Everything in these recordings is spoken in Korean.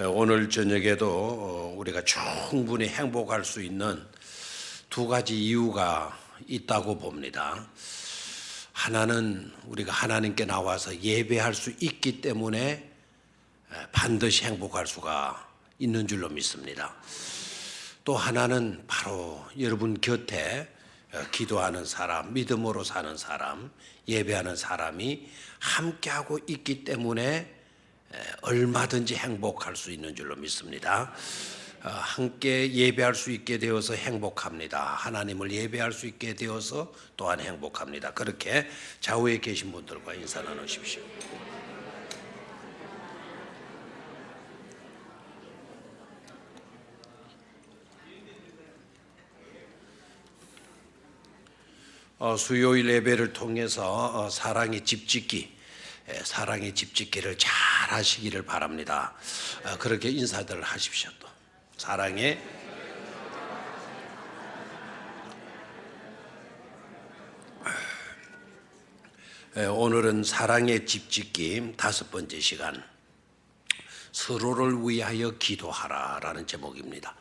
오늘 저녁에도 우리가 충분히 행복할 수 있는 두 가지 이유가 있다고 봅니다. 하나는 우리가 하나님께 나와서 예배할 수 있기 때문에 반드시 행복할 수가 있는 줄로 믿습니다. 또 하나는 바로 여러분 곁에 기도하는 사람, 믿음으로 사는 사람, 예배하는 사람이 함께하고 있기 때문에 얼마든지 행복할 수 있는 줄로 믿습니다. 함께 예배할 수 있게 되어서 행복합니다. 하나님을 예배할 수 있게 되어서 또한 행복합니다. 그렇게 좌우에 계신 분들과 인사 나누십시오. 수요일 예배를 통해서 사랑의 집짓기를 잘 하시기를 바랍니다. 그렇게 인사들 하십시오. 또 사랑의 오늘은 사랑의 집짓기 5번째 시간, 서로를 위하여 기도하라라는 제목입니다.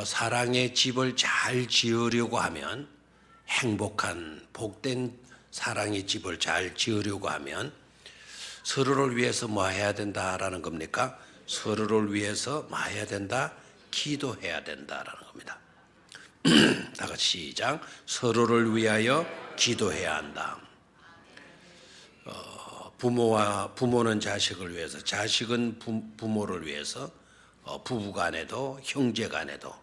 사랑의 집을 잘 지으려고 하면, 행복한 복된 사랑의 집을 잘 지으려고 하면 서로를 위해서 뭐 해야 된다라는 겁니까? 서로를 위해서 뭐 해야 된다? 기도해야 된다라는 겁니다. 다 같이 시작. 서로를 위하여 기도해야 한다. 부모는 자식을 위해서, 자식은 부모를 위해서, 부부간에도 형제간에도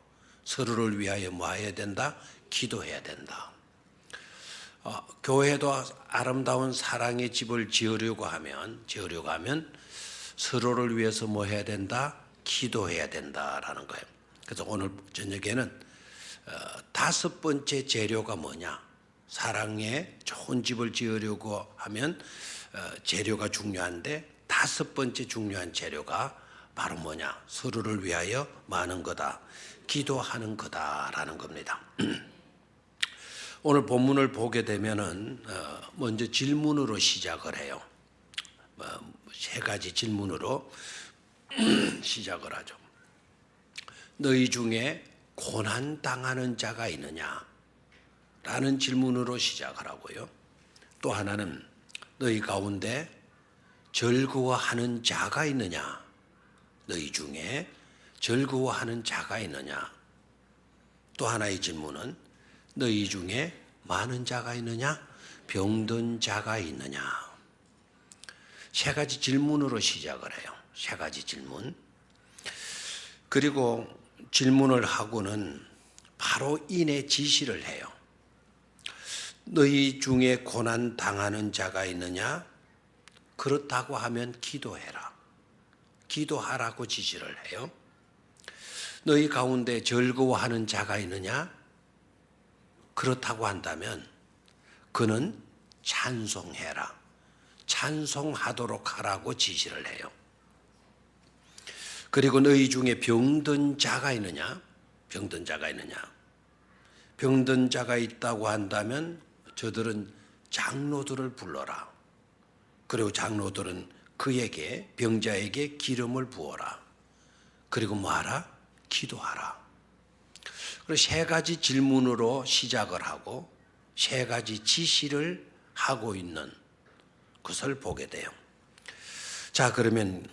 서로를 위하여 뭐 해야 된다? 기도해야 된다. 교회도 아름다운 사랑의 집을 지으려고 하면 서로를 위해서 뭐 해야 된다? 기도해야 된다라는 거예요. 그래서 오늘 저녁에는 5번째 재료가 뭐냐? 사랑의 좋은 집을 지으려고 하면 재료가 중요한데 5번째 중요한 재료가 바로 뭐냐? 서로를 위하여 많은 거다. 기도하는 거다라는 겁니다. 오늘 본문을 보게 되면은 먼저 질문으로 시작을 해요. 3가지 질문으로 시작을 하죠. 너희 중에 고난 당하는 자가 있느냐? 라는 질문으로 시작을 하고요. 또 하나는 너희 가운데 즐거워하는 자가 있느냐? 너희 중에 즐거워하는 자가 있느냐? 또 하나의 질문은 너희 중에 많은 자가 있느냐? 병든 자가 있느냐? 3가지 질문으로 시작을 해요. 3가지 질문. 그리고 질문을 하고는 바로 인해 지시를 해요. 너희 중에 고난 당하는 자가 있느냐? 그렇다고 하면 기도해라. 기도하라고 지시를 해요. 너희 가운데 즐거워하는 자가 있느냐? 그렇다고 한다면 그는 찬송해라. 찬송하도록 하라고 지시를 해요. 그리고 너희 중에 병든 자가 있느냐? 병든 자가 있느냐? 병든 자가 있다고 한다면 저들은 장로들을 불러라. 그리고 장로들은 그에게, 병자에게 기름을 부어라. 그리고 뭐하라? 기도하라. 3가지 질문으로 시작을 하고 3가지 지시를 하고 있는 것을 보게 돼요. 자, 그러면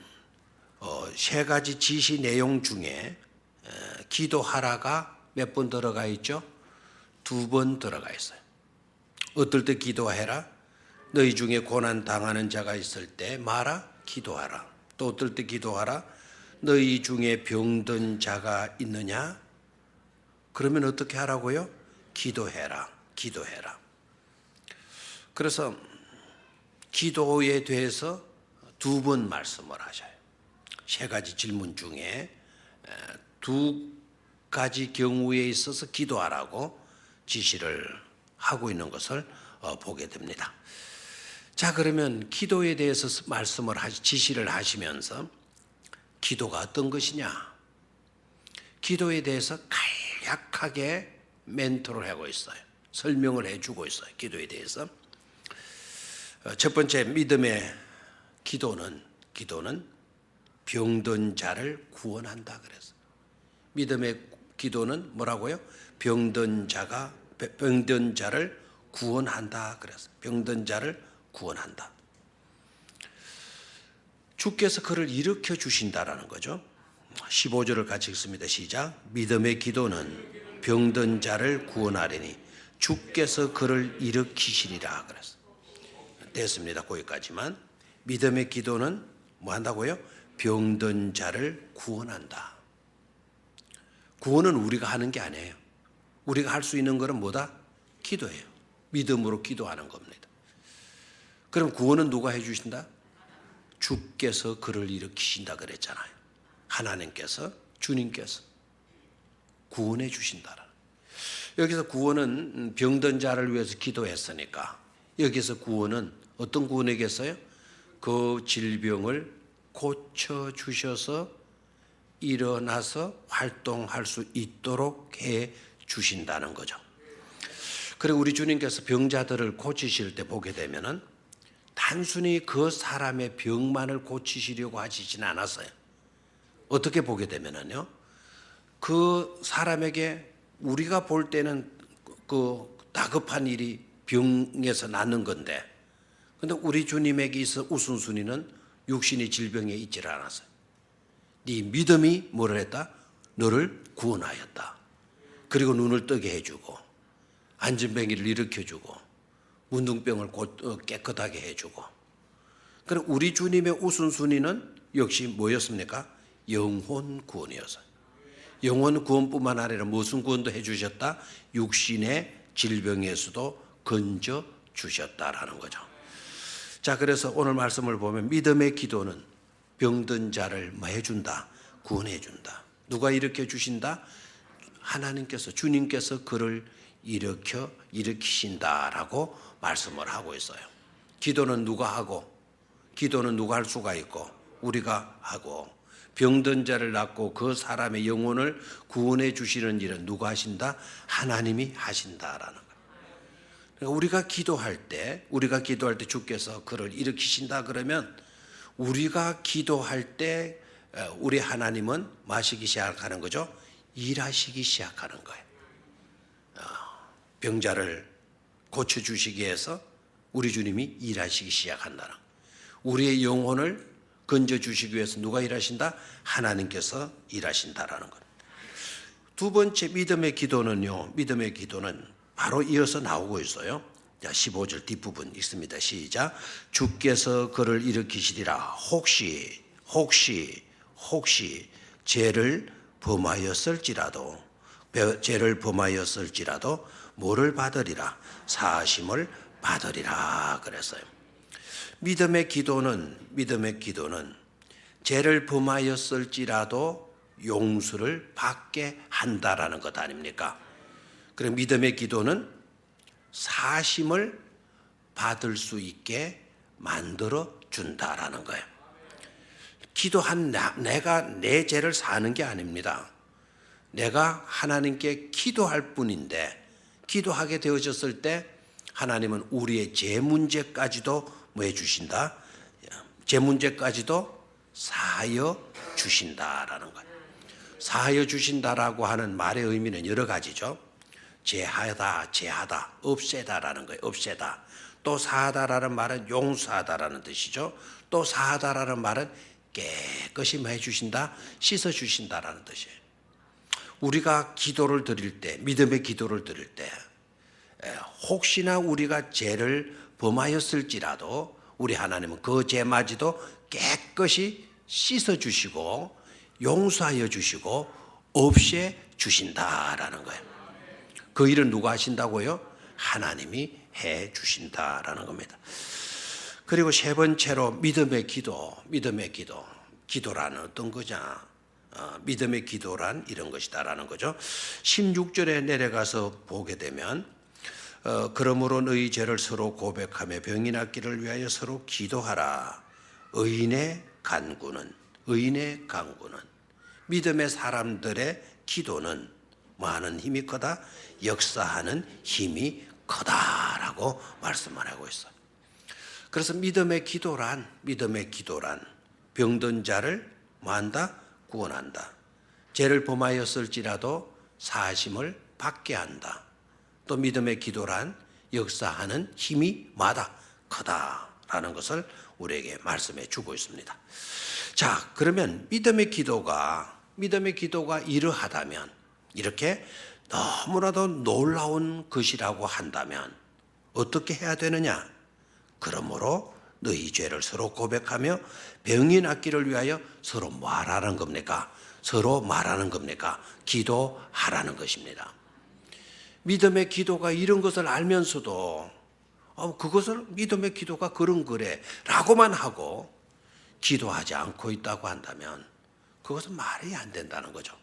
3가지 지시 내용 중에 기도하라가 몇 번 들어가 있죠? 2번 들어가 있어요. 어떨 때 기도해라? 너희 중에 고난 당하는 자가 있을 때 마라? 기도하라. 또 어떨 때 기도하라? 너희 중에 병든 자가 있느냐? 그러면 어떻게 하라고요? 기도해라. 기도해라. 그래서 기도에 대해서 2번 말씀을 하셔요. 3가지 질문 중에 2가지 경우에 있어서 기도하라고 지시를 하고 있는 것을 보게 됩니다. 자, 그러면 기도에 대해서 지시를 하시면서 기도가 어떤 것이냐? 기도에 대해서 간략하게 멘토를 하고 있어요. 설명을 해주고 있어요. 기도에 대해서. 첫 번째, 믿음의 기도는 병든 자를 구원한다 그랬어요. 믿음의 기도는 뭐라고요? 병든 자를 구원한다 그랬어요. 병든 자를 구원한다. 주께서 그를 일으켜 주신다라는 거죠. 15절을 같이 읽습니다. 시작. 믿음의 기도는 병든 자를 구원하리니 주께서 그를 일으키시리라 그랬어요. 됐습니다. 거기까지만. 믿음의 기도는 뭐 한다고요? 병든 자를 구원한다. 구원은 우리가 하는 게 아니에요. 우리가 할 수 있는 것은 뭐다? 기도예요. 믿음으로 기도하는 겁니다. 그럼 구원은 누가 해주신다? 주께서 그를 일으키신다 그랬잖아요. 하나님께서, 주님께서 구원해 주신다. 여기서 구원은 병든 자를 위해서 기도했으니까 여기서 구원은 어떤 구원이겠어요? 그 질병을 고쳐주셔서 일어나서 활동할 수 있도록 해 주신다는 거죠. 그리고 우리 주님께서 병자들을 고치실 때 보게 되면은 단순히 그 사람의 병만을 고치시려고 하시지는 않았어요. 어떻게 보게 되면은요, 그 사람에게 우리가 볼 때는 그 다급한 일이 병에서 낫는 건데, 근데 우리 주님에게 있어 우선순위는 육신의 질병에 있지를 않았어요. 네 믿음이 뭐를 했다? 너를 구원하였다. 그리고 눈을 뜨게 해주고, 안진뱅이를 일으켜주고, 문둥병을 깨끗하게 해주고. 그럼 우리 주님의 우선순위는 역시 뭐였습니까? 영혼 구원이었어요. 영혼 구원뿐만 아니라 무슨 구원도 해주셨다? 육신의 질병에서도 건져 주셨다라는 거죠. 자, 그래서 오늘 말씀을 보면 믿음의 기도는 병든 자를 뭐 해준다? 구원해 준다. 누가 일으켜 주신다? 하나님께서, 주님께서 그를 일으키신다라고 말씀을 하고 있어요. 기도는 누가 하고, 기도는 누가 할 수가 있고, 우리가 하고, 병든 자를 낫고 그 사람의 영혼을 구원해 주시는 일은 누가 하신다? 하나님이 하신다라는 거예요. 그러니까 우리가 기도할 때 주께서 그를 일으키신다 그러면 우리가 기도할 때 우리 하나님은 마시기 시작하는 거죠. 일하시기 시작하는 거예요. 병자를 고쳐주시기 위해서 우리 주님이 일하시기 시작한다는 거예요. 우리의 영혼을 건져주시기 위해서 누가 일하신다? 하나님께서 일하신다라는 것. 두 번째 믿음의 기도는요, 믿음의 기도는 바로 이어서 나오고 있어요. 자, 15절 뒷부분 읽습니다. 시작. 주께서 그를 일으키시리라. 혹시 죄를 범하였을지라도 뭐를 받으리라? 사하심을 받으리라 그랬어요. 믿음의 기도는 죄를 범하였을지라도 용서를 받게 한다라는 것 아닙니까? 그럼 믿음의 기도는 사심을 받을 수 있게 만들어 준다라는 거예요. 기도한 내가 내 죄를 사는 게 아닙니다. 내가 하나님께 기도할 뿐인데, 기도하게 되어졌을 때 하나님은 우리의 죄 문제까지도 뭐 해주신다? 죄 문제까지도 사하여 주신다라는 거예요. 사하여 주신다라고 하는 말의 의미는 여러 가지죠. 제하다, 없애다라는 거예요. 없애다. 또 사하다라는 말은 용서하다라는 뜻이죠. 또 사하다라는 말은 깨끗이 뭐 해주신다? 씻어주신다라는 뜻이에요. 우리가 기도를 드릴 때, 믿음의 기도를 드릴 때, 혹시나 우리가 죄를 범하였을지라도 우리 하나님은 그 죄마저도 깨끗이 씻어주시고 용서하여 주시고 없애 주신다라는 거예요. 그 일은 누가 하신다고요? 하나님이 해 주신다라는 겁니다. 그리고 세 번째로 믿음의 기도라는 어떤 거냐? 믿음의 기도란 이런 것이다라는 거죠. 16절에 내려가서 보게 되면 그러므로 너희 죄를 서로 고백하며 병이 낫기를 위하여 서로 기도하라. 의인의 간구는 믿음의 사람들의 기도는 뭐하는 힘이 크다? 역사하는 힘이 크다라고 말씀을 하고 있어요. 그래서 믿음의 기도란 병든 자를 뭐한다? 구원한다. 죄를 범하였을지라도 사하심을 받게 한다. 또 믿음의 기도란 역사하는 힘이 마다 크다라는 것을 우리에게 말씀해 주고 있습니다. 자, 그러면 믿음의 기도가 이러하다면, 이렇게 너무나도 놀라운 것이라고 한다면 어떻게 해야 되느냐? 그러므로 너희 죄를 서로 고백하며 병이 낫기를 위하여 서로 말하는 겁니까? 서로 말하는 겁니까? 기도하라는 것입니다. 믿음의 기도가 이런 것을 알면서도 그것을 믿음의 기도가 그런 거래 라고만 하고 기도하지 않고 있다고 한다면 그것은 말이 안 된다는 거죠.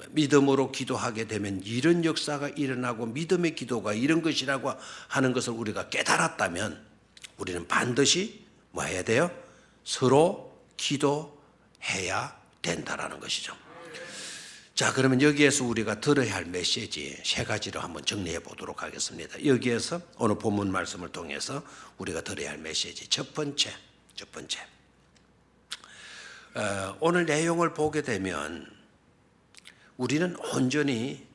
믿음으로 기도하게 되면 이런 역사가 일어나고 믿음의 기도가 이런 것이라고 하는 것을 우리가 깨달았다면 우리는 반드시 뭐 해야 돼요? 서로 기도해야 된다라는 것이죠. 자, 그러면 여기에서 우리가 들어야 할 메시지 세 가지로 한번 정리해 보도록 하겠습니다. 여기에서 오늘 본문 말씀을 통해서 우리가 들어야 할 메시지 첫 번째. 오늘 내용을 보게 되면 우리는 온전히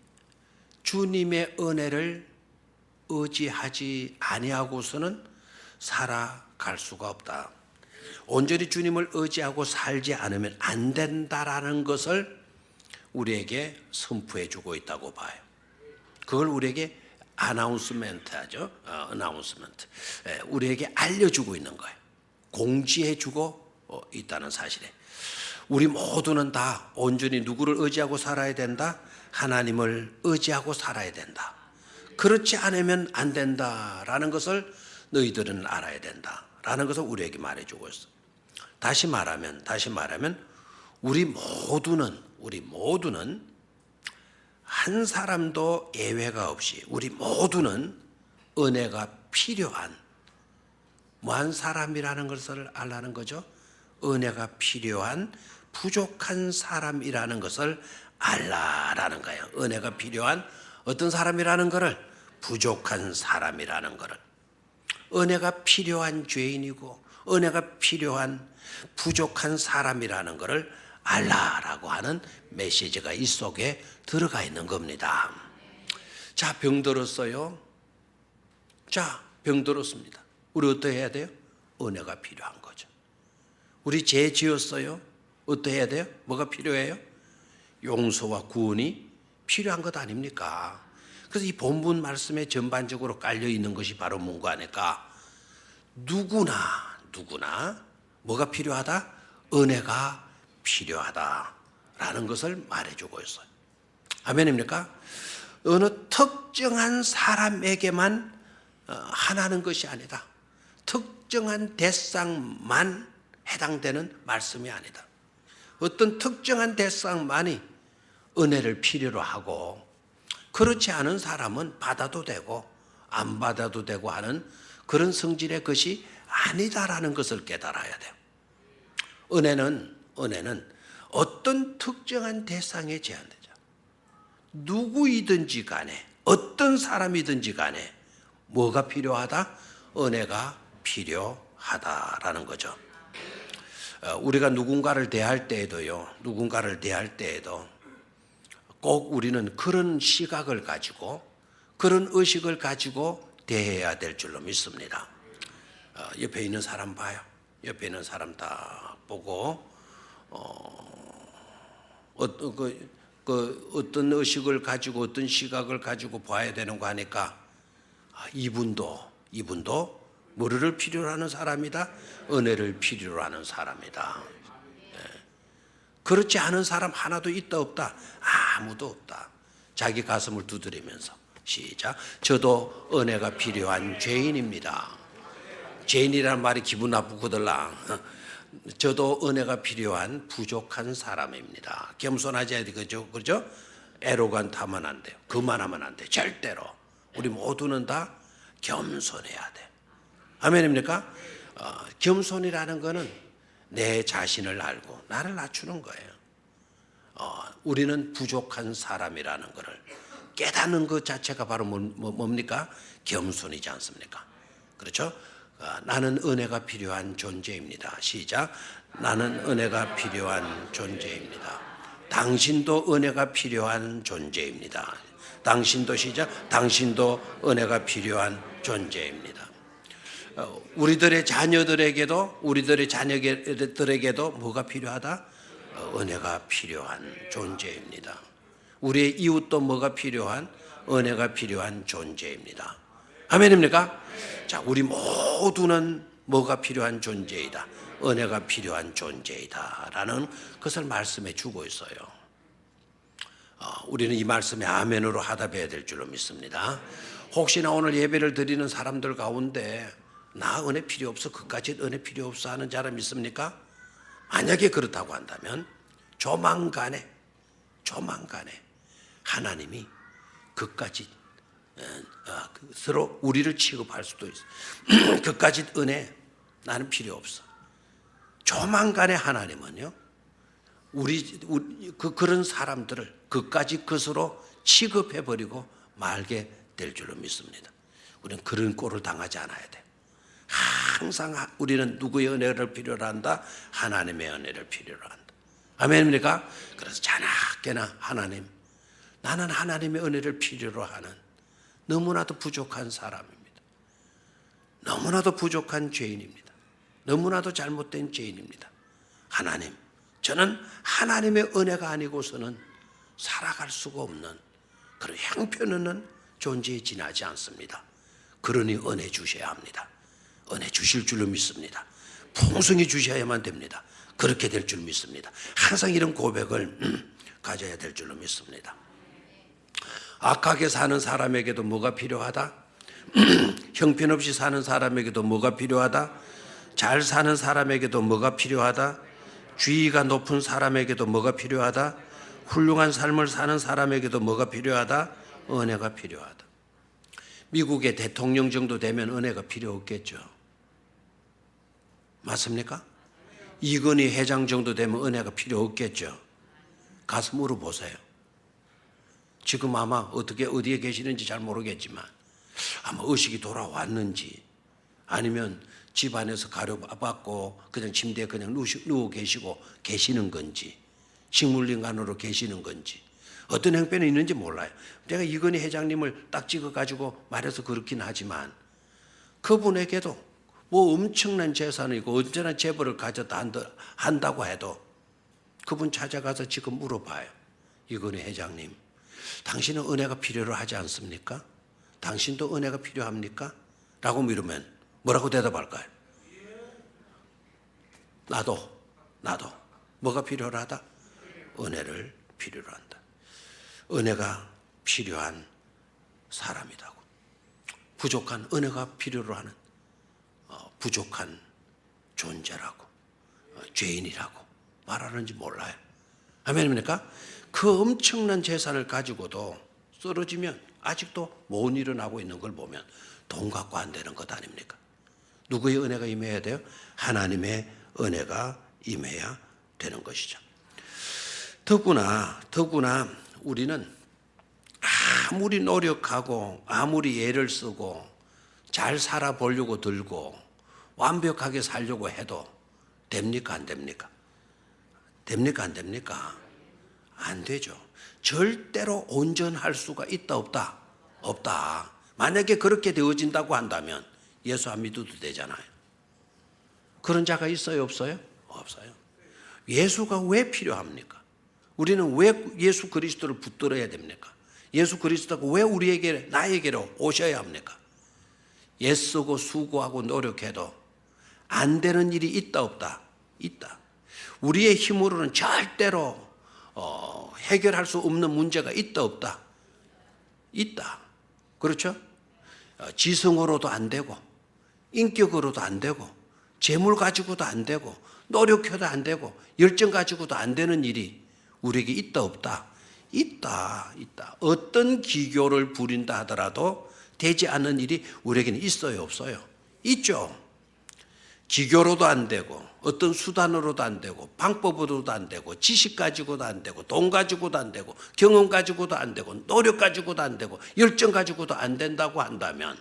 주님의 은혜를 의지하지 아니하고서는 살아갈 수가 없다. 온전히 주님을 의지하고 살지 않으면 안 된다라는 것을 우리에게 선포해 주고 있다고 봐요. 그걸 우리에게 아나운스멘트 하죠. 어나운스멘트. 우리에게 알려주고 있는 거예요. 공지해 주고 있다는 사실에. 우리 모두는 다 온전히 누구를 의지하고 살아야 된다? 하나님을 의지하고 살아야 된다. 그렇지 않으면 안 된다라는 것을 너희들은 알아야 된다라는 것을 우리에게 말해주고 있어. 다시 말하면 우리 모두는 한 사람도 예외가 없이 우리 모두는 은혜가 필요한 뭐한 사람이라는 것을 알라는 거죠. 은혜가 필요한 부족한 사람이라는 것을 알라라는 거예요. 은혜가 필요한 어떤 사람이라는 것을, 부족한 사람이라는 것을. 은혜가 필요한 죄인이고 은혜가 필요한 부족한 사람이라는 것을 알라라고 하는 메시지가 이 속에 들어가 있는 겁니다. 자, 병들었어요. 병들었습니다. 우리 어떻게 해야 돼요? 은혜가 필요한 거죠. 우리 죄 지었어요. 어떻게 해야 돼요? 뭐가 필요해요? 용서와 구원이 필요한 것 아닙니까? 그래서 이 본문 말씀에 전반적으로 깔려 있는 것이 바로 뭔가 하니까 누구나 뭐가 필요하다? 은혜가 필요하다라는 것을 말해주고 있어요. 아멘입니까? 어느 특정한 사람에게만 하나는 것이 아니다. 특정한 대상만 해당되는 말씀이 아니다. 어떤 특정한 대상만이 은혜를 필요로 하고 그렇지 않은 사람은 받아도 되고 안 받아도 되고 하는 그런 성질의 것이 아니다라는 것을 깨달아야 돼요. 은혜는 어떤 특정한 대상에 제한되죠. 누구이든지 간에 어떤 사람이든지 간에 뭐가 필요하다? 은혜가 필요하다라는 거죠. 우리가 누군가를 대할 때에도 꼭 우리는 그런 시각을 가지고 그런 의식을 가지고 대해야 될 줄로 믿습니다. 옆에 있는 사람 봐요. 옆에 있는 사람 다 보고 어떤 의식을 가지고 어떤 시각을 가지고 봐야 되는 거 하니까 이분도 뭐를 필요로 하는 사람이다? 은혜를 필요로 하는 사람이다. 그렇지 않은 사람 하나도 있다 없다? 아무도 없다. 자기 가슴을 두드리면서 시작. 저도 은혜가 필요한 죄인입니다. 죄인이라는 말이 기분 나쁘거들라. 저도 은혜가 필요한 부족한 사람입니다. 겸손하지 않아야 되죠. 그렇죠? 애로간 타면 안 돼요. 그만하면 안 돼. 절대로. 우리 모두는 다 겸손해야 돼. 아멘입니까? 겸손이라는 것은 내 자신을 알고 나를 낮추는 거예요. 우리는 부족한 사람이라는 것을 깨닫는 것 자체가 바로 뭡니까? 겸손이지 않습니까? 그렇죠? 나는 은혜가 필요한 존재입니다. 시작. 나는 은혜가 필요한 존재입니다. 당신도 은혜가 필요한 존재입니다. 당신도 시작. 당신도 은혜가 필요한 존재입니다. 우리들의 자녀들에게도 뭐가 필요하다? 은혜가 필요한 존재입니다. 우리의 이웃도 뭐가 필요한? 은혜가 필요한 존재입니다. 아멘입니까? 자, 우리 모두는 뭐가 필요한 존재이다. 은혜가 필요한 존재이다 라는 것을 말씀해 주고 있어요. 우리는 이 말씀에 아멘으로 하답해야 될 줄로 믿습니다. 혹시나 오늘 예배를 드리는 사람들 가운데 나 은혜 필요 없어, 그까지 은혜 필요 없어 하는 사람 있습니까? 만약에 그렇다고 한다면 조만간에 하나님이 그까지 서로 우리를 취급할 수도 있어. 그까지 은혜 나는 필요 없어. 조만간에 하나님은요, 그런 사람들을 그까지 것으로 취급해버리고 말게 될 줄로 믿습니다. 우리는 그런 꼴을 당하지 않아야 돼. 항상 우리는 누구의 은혜를 필요로 한다? 하나님의 은혜를 필요로 한다. 아멘입니까? 그래서 자나깨나 하나님, 나는 하나님의 은혜를 필요로 하는 너무나도 부족한 사람입니다. 너무나도 부족한 죄인입니다. 너무나도 잘못된 죄인입니다. 하나님, 저는 하나님의 은혜가 아니고서는 살아갈 수가 없는 그런 형편없는 존재에 지나지 않습니다. 그러니 은혜 주셔야 합니다. 은혜 주실 줄로 믿습니다. 풍성히 주셔야만 됩니다. 그렇게 될 줄 믿습니다. 항상 이런 고백을 가져야 될 줄로 믿습니다. 악하게 사는 사람에게도 뭐가 필요하다? 형편없이 사는 사람에게도 뭐가 필요하다? 잘 사는 사람에게도 뭐가 필요하다? 주의가 높은 사람에게도 뭐가 필요하다? 훌륭한 삶을 사는 사람에게도 뭐가 필요하다? 은혜가 필요하다. 미국의 대통령 정도 되면 은혜가 필요 없겠죠. 맞습니까? 이건희 회장 정도 되면 은혜가 필요 없겠죠. 가서 물어보세요. 지금 아마 어디에 계시는지 잘 모르겠지만 아마 의식이 돌아왔는지, 아니면 집안에서 가려받고 그냥 침대에 그냥 누워 계시는 건지, 식물인간으로 계시는 건지, 어떤 형편이 있는지 몰라요. 제가 이건희 회장님을 딱 찍어가지고 말해서 그렇긴 하지만 그분에게도 뭐 엄청난 재산이 있고 언제나 재벌을 가졌다 한다고 해도 그분 찾아가서 지금 물어봐요. 이건희 회장님, 당신은 은혜가 필요로 하지 않습니까? 당신도 은혜가 필요합니까? 라고 물으면 뭐라고 대답할까요? 나도 뭐가 필요로 하다? 은혜를 필요로 한다. 은혜가 필요한 사람이라고. 부족한, 은혜가 필요로 하는 부족한 존재라고, 죄인이라고 말하는지 몰라요. 아멘입니까? 그 엄청난 재산을 가지고도 쓰러지면 아직도 못 일어나고 있는 걸 보면 돈 갖고 안 되는 것 아닙니까? 누구의 은혜가 임해야 돼요? 하나님의 은혜가 임해야 되는 것이죠. 더구나 우리는 아무리 노력하고 아무리 애를 쓰고 잘 살아보려고 들고 완벽하게 살려고 해도 됩니까? 안 됩니까? 됩니까? 안 됩니까? 안 되죠. 절대로 온전할 수가 있다 없다? 없다. 만약에 그렇게 되어진다고 한다면 예수 안 믿어도 되잖아요. 그런 자가 있어요? 없어요? 없어요. 예수가 왜 필요합니까? 우리는 왜 예수 그리스도를 붙들어야 됩니까? 예수 그리스도가 왜 나에게로 오셔야 합니까? 애쓰고 수고하고 노력해도 안 되는 일이 있다 없다? 있다. 우리의 힘으로는 절대로 해결할 수 없는 문제가 있다 없다? 있다. 그렇죠? 지성으로도 안 되고 인격으로도 안 되고 재물 가지고도 안 되고 노력해도 안 되고 열정 가지고도 안 되는 일이 우리에게 있다 없다? 있다. 어떤 기교를 부린다 하더라도 되지 않는 일이 우리에게는 있어요 없어요? 있죠. 기교로도 안 되고 어떤 수단으로도 안 되고 방법으로도 안 되고 지식 가지고도 안 되고 돈 가지고도 안 되고 경험 가지고도 안 되고 노력 가지고도 안 되고 열정 가지고도 안 된다고 한다면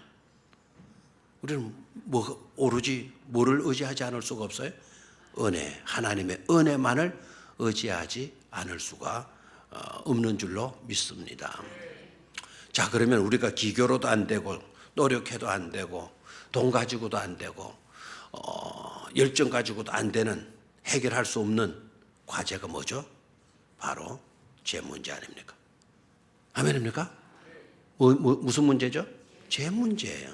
우리는 뭐 오로지 뭐를 의지하지 않을 수가 없어요? 은혜, 하나님의 은혜만을 의지하지 않을 수가 없는 줄로 믿습니다. 자, 그러면 우리가 기교로도 안 되고 노력해도 안 되고 돈 가지고도 안 되고 열정 가지고도 안 되는, 해결할 수 없는 과제가 뭐죠? 바로 죄 문제 아닙니까? 아멘입니까? 무슨 문제죠? 죄 문제예요.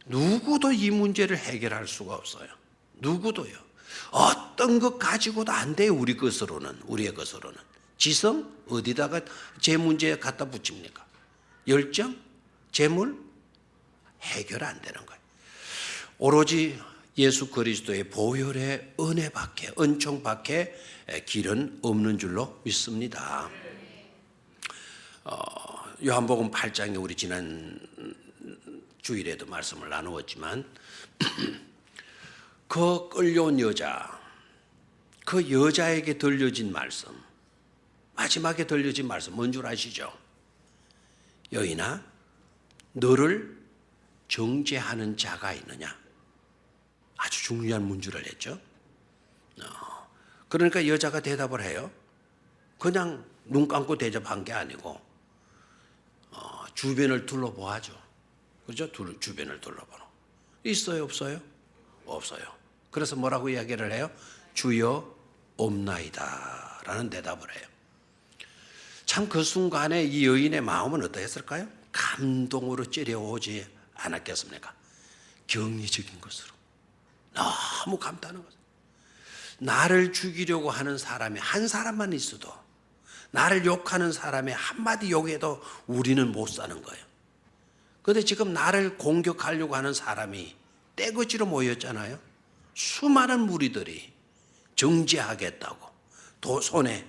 누구도 이 문제를 해결할 수가 없어요. 누구도요. 어떤 것 가지고도 안 돼요. 우리의 것으로는. 지성 어디다가 죄 문제에 갖다 붙입니까? 열정, 재물 해결 안 되는 거예요. 오로지 예수 그리스도의 보혈의 은혜밖에, 은총밖에 길은 없는 줄로 믿습니다. 요한복음 8장에 우리 지난 주일에도 말씀을 나누었지만 그 끌려온 여자, 그 여자에게 들려진 말씀, 마지막에 들려진 말씀 뭔 줄 아시죠? 여인아, 너를 정죄하는 자가 있느냐? 아주 중요한 문주를 했죠. 그러니까 여자가 대답을 해요. 그냥 눈 감고 대접한 게 아니고 주변을 둘러보아죠. 그죠? 주변을 둘러보는. 있어요, 없어요? 없어요. 그래서 뭐라고 이야기를 해요? 주여 없나이다 라는 대답을 해요. 참 그 순간에 이 여인의 마음은 어떠했을까요? 감동으로 찌려오지 않았겠습니까? 경이적인 것으로. 너무 감탄한 거죠. 나를 죽이려고 하는 사람이 한 사람만 있어도, 나를 욕하는 사람의 한마디 욕에도 우리는 못 사는 거예요. 그런데 지금 나를 공격하려고 하는 사람이 떼거지로 모였잖아요. 수많은 무리들이 정죄하겠다고 손에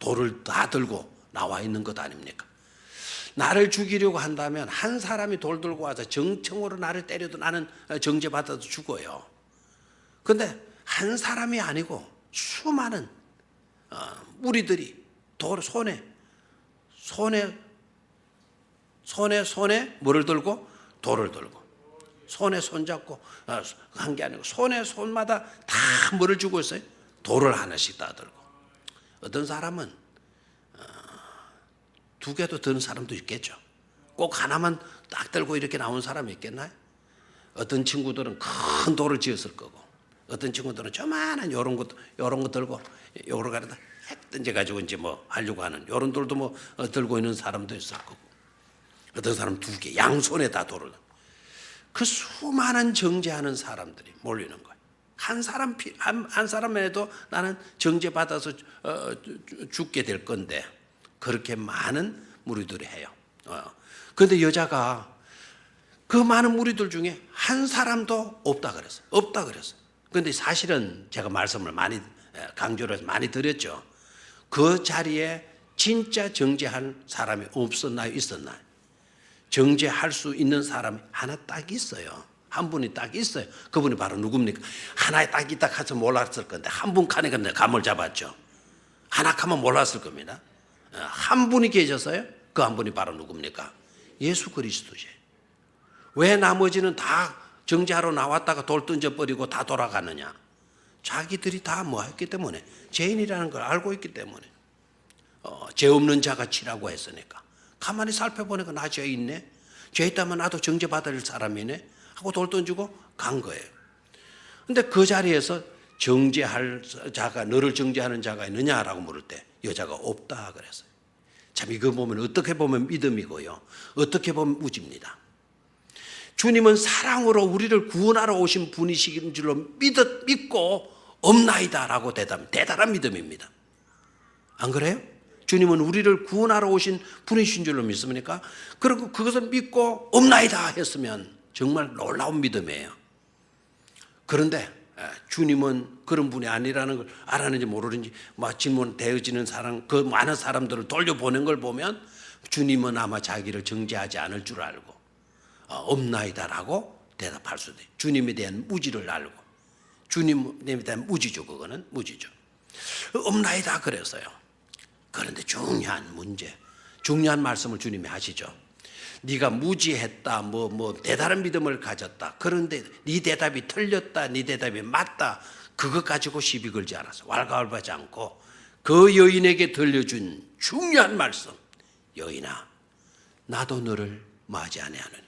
돌을 다 들고 나와 있는 것 아닙니까? 나를 죽이려고 한다면 한 사람이 돌 들고 와서 정청으로 나를 때려도 나는 정죄받아도 죽어요. 그런데 한 사람이 아니고 수많은 무리들이 손에 뭐를 들고? 돌을 들고, 손에 손잡고 한 게 아니고 손에 손마다 다 뭐를 쥐고 있어요? 돌을 하나씩 다 들고. 어떤 사람은 두 개도 드는 사람도 있겠죠. 꼭 하나만 딱 들고 이렇게 나온 사람이 있겠나요? 어떤 친구들은 큰 돌을 지었을 거고, 어떤 친구들은 조만한 요런 거 들고 요러 가려다 핵 던져가지고 이제 뭐 하려고 하는 요런 돌도 뭐 들고 있는 사람도 있을 거고, 어떤 사람은 두 개, 양손에 다 돌을. 그 수많은 정죄하는 사람들이 몰리는 거예요. 한 사람에도 나는 정죄받아서 죽게 될 건데, 그렇게 많은 무리들이 해요. 그런데 여자가 그 많은 무리들 중에 한 사람도 없다 그랬어요. 그런데 사실은 제가 말씀을 많이 강조를 해서 많이 드렸죠. 그 자리에 진짜 정죄할 사람이 없었나요? 있었나요? 정죄할 수 있는 사람이 하나 딱 있어요. 한 분이 딱 있어요. 그분이 바로 누굽니까? 하나에 딱 있다 해서 몰랐을 건데 한 분 칸에 감을 잡았죠. 하나 하면 몰랐을 겁니다. 한 분이 계셨어요. 그 한 분이 바로 누굽니까? 예수 그리스도지. 왜 나머지는 다 정죄하러 나왔다가 돌 던져버리고 다 돌아가느냐? 자기들이 다 뭐 했기 때문에, 죄인이라는 걸 알고 있기 때문에. 죄 없는 자가 치라고 했으니까. 가만히 살펴보니까 나 죄 있네. 죄 있다면 나도 정죄받을 사람이네 하고 돌 던지고 간 거예요. 근데 그 자리에서 정죄할 자가, 너를 정죄하는 자가 있느냐라고 물을 때 여자가 없다 그랬어요. 참 이거 보면 어떻게 보면 믿음이고요, 어떻게 보면 무지입니다. 주님은 사랑으로 우리를 구원하러 오신 분이신 줄로 믿고 없나이다라고 대단한 믿음입니다. 안 그래요? 주님은 우리를 구원하러 오신 분이신 줄로 믿습니까? 그리고 그것을 믿고 없나이다 했으면 정말 놀라운 믿음이에요. 그런데 주님은 그런 분이 아니라는 걸 알았는지 모르는지 막 질문되어지는 사람, 그 많은 사람들을 돌려보낸 걸 보면 주님은 아마 자기를 정죄하지 않을 줄 알고 없나이다라고 대답할 수도 있어요. 주님에 대한 무지를 알고. 주님에 대한 무지죠. 그거는 무지죠. 없나이다 그랬어요. 그런데 중요한 문제, 중요한 말씀을 주님이 하시죠. 네가 무지했다, 뭐 대단한 믿음을 가졌다. 그런데 네 대답이 틀렸다, 네 대답이 맞다. 그것 가지고 시비 걸지 않았어. 왈가왈부하지 않고 그 여인에게 들려준 중요한 말씀. 여인아, 나도 너를 뭐하지 아니하노니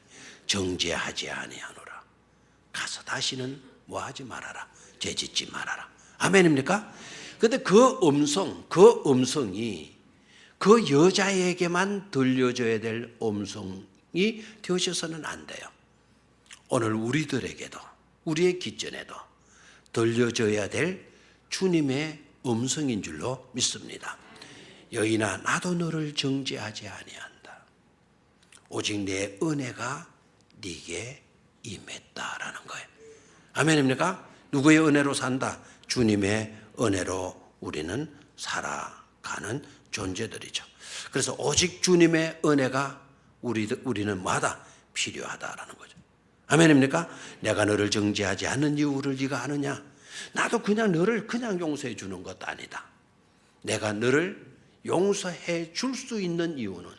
정죄하지 아니하노라. 가서 다시는 뭐하지 말아라. 죄짓지 말아라. 아멘입니까? 근데 그 음성이 그 여자에게만 들려줘야 될 음성이 되어져서는 안 돼요. 오늘 우리들에게도, 우리의 기전에도 들려줘야 될 주님의 음성인 줄로 믿습니다. 여인아, 나도 너를 정죄하지 아니한다. 오직 내 은혜가 네게 임했다라는 거예요. 아멘입니까? 누구의 은혜로 산다? 주님의 은혜로 우리는 살아가는 존재들이죠. 그래서 오직 주님의 은혜가 우리는 마다 필요하다라는 거죠. 아멘입니까? 내가 너를 정죄하지 않는 이유를 네가 아느냐? 나도 그냥 너를 그냥 용서해 주는 것도 아니다. 내가 너를 용서해 줄 수 있는 이유는,